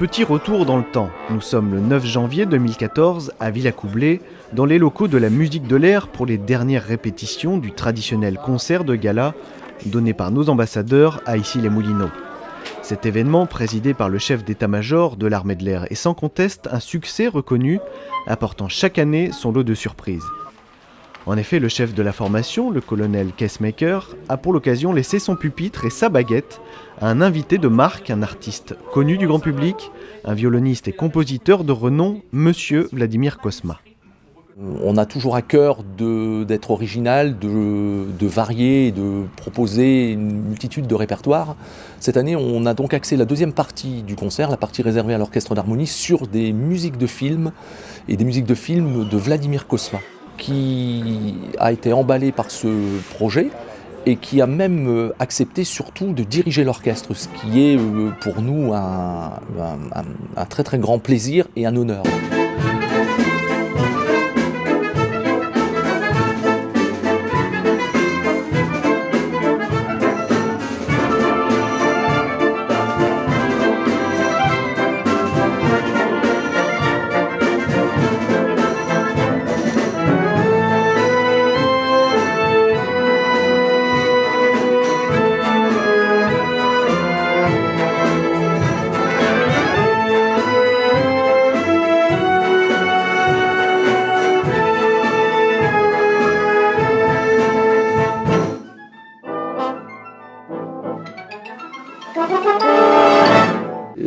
Petit retour dans le temps. Nous sommes le 9 janvier 2014 à Villacoublay, dans les locaux de la Musique de l'Air pour les dernières répétitions du traditionnel concert de gala donné par nos ambassadeurs à Issy-les-Moulineaux. Cet événement, présidé par le chef d'état-major de l'armée de l'air, est sans conteste un succès reconnu, apportant chaque année son lot de surprises. En effet, le chef de la formation, le colonel Kessmaker, a pour l'occasion laissé son pupitre et sa baguette à un invité de marque, un artiste connu du grand public, un violoniste et compositeur de renom, Monsieur Vladimir Cosma. On a toujours à cœur d'être original, de varier, de proposer une multitude de répertoires. Cette année, on a donc axé la deuxième partie du concert, la partie réservée à l'orchestre d'harmonie, sur des musiques de films et des musiques de films de Vladimir Cosma, qui a été emballé par ce projet et qui a même accepté surtout de diriger l'orchestre, ce qui est pour nous un très très grand plaisir et un honneur.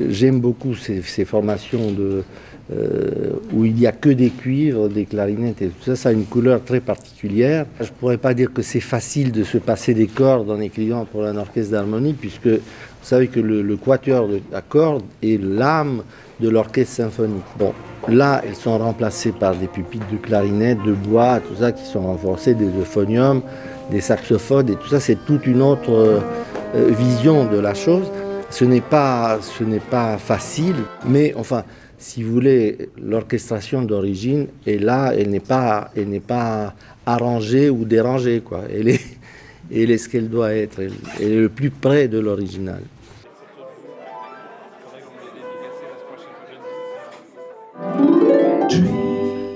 J'aime beaucoup ces formations où il n'y a que des cuivres, des clarinettes et tout ça. Ça a une couleur très particulière. Je ne pourrais pas dire que c'est facile de se passer des cordes en écrivant pour un orchestre d'harmonie, puisque vous savez que le quatuor à cordes est l'âme de l'orchestre symphonique. Bon, là, elles sont remplacées par des pupitres de clarinette, de bois, tout ça, qui sont renforcés, des euphoniums, des saxophones, et tout ça, c'est toute une autre vision de la chose. Ce n'est pas facile, mais enfin, si vous voulez, l'orchestration d'origine est là, elle n'est pas arrangée ou dérangée, quoi. Elle est ce qu'elle doit être, elle est le plus près de l'original.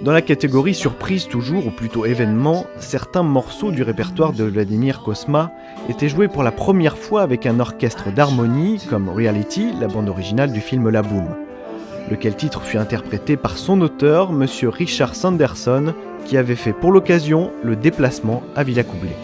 Dans la catégorie surprise toujours, ou plutôt événement, certains morceaux du répertoire de Vladimir Cosma étaient joués pour la première fois avec un orchestre d'harmonie, comme Reality, la bande originale du film La Boum, lequel titre fut interprété par son auteur, Monsieur Richard Sanderson, qui avait fait pour l'occasion le déplacement à Villacoublay.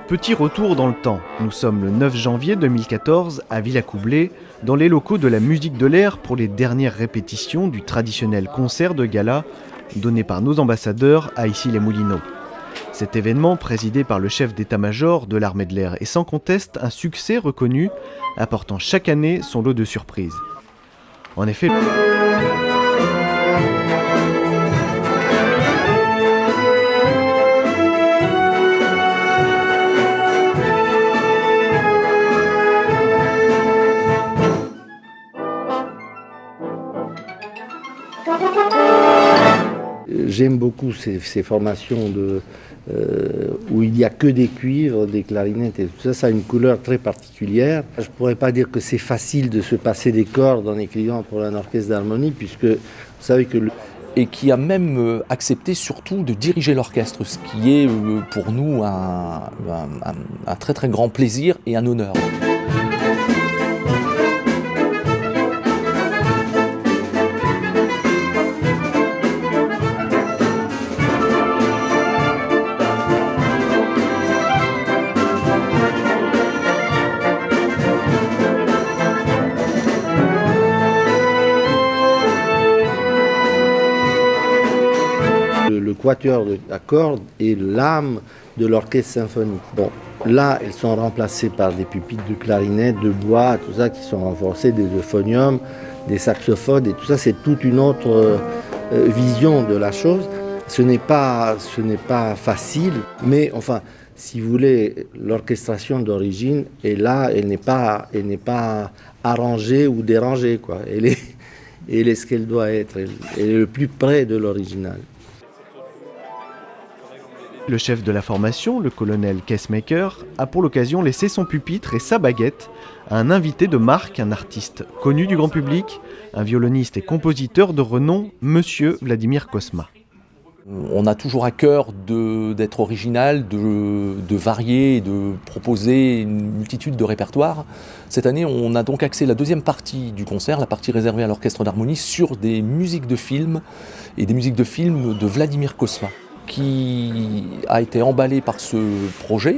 Petit retour dans le temps. Nous sommes le 9 janvier 2014 à Villacoublay, dans les locaux de la Musique de l'Air pour les dernières répétitions du traditionnel concert de gala donné par nos ambassadeurs à Issy-les-Moulineaux. Cet événement, présidé par le chef d'état-major de l'armée de l'air, est sans conteste un succès reconnu, apportant chaque année son lot de surprises. En effet, J'aime beaucoup ces formations où il n'y a que des cuivres, des clarinettes et tout ça. Ça a une couleur très particulière. Je ne pourrais pas dire que c'est facile de se passer des cordes en écrivant pour un orchestre d'harmonie, puisque vous savez que et qui a même accepté surtout de diriger l'orchestre, ce qui est pour nous un très très grand plaisir et un honneur. quatuor à cordes est l'âme de l'orchestre symphonique. Bon, là, elles sont remplacées par des pupitres de clarinette, de bois, tout ça, qui sont renforcés, des euphoniums, des saxophones, et tout ça, c'est toute une autre vision de la chose. Ce n'est pas facile, mais enfin, si vous voulez, l'orchestration d'origine est là, elle n'est pas arrangée ou dérangée, quoi. Elle est ce qu'elle doit être, elle est le plus près de l'original. Le chef de la formation, le colonel Kessmaker, a pour l'occasion laissé son pupitre et sa baguette à un invité de marque, un artiste connu du grand public, un violoniste et compositeur de renom, Monsieur Vladimir Cosma. On a toujours à cœur d'être original, de varier et de proposer une multitude de répertoires. Cette année, on a donc axé la deuxième partie du concert, la partie réservée à l'orchestre d'harmonie, sur des musiques de films et des musiques de films de Vladimir Cosma, qui a été emballé par ce projet.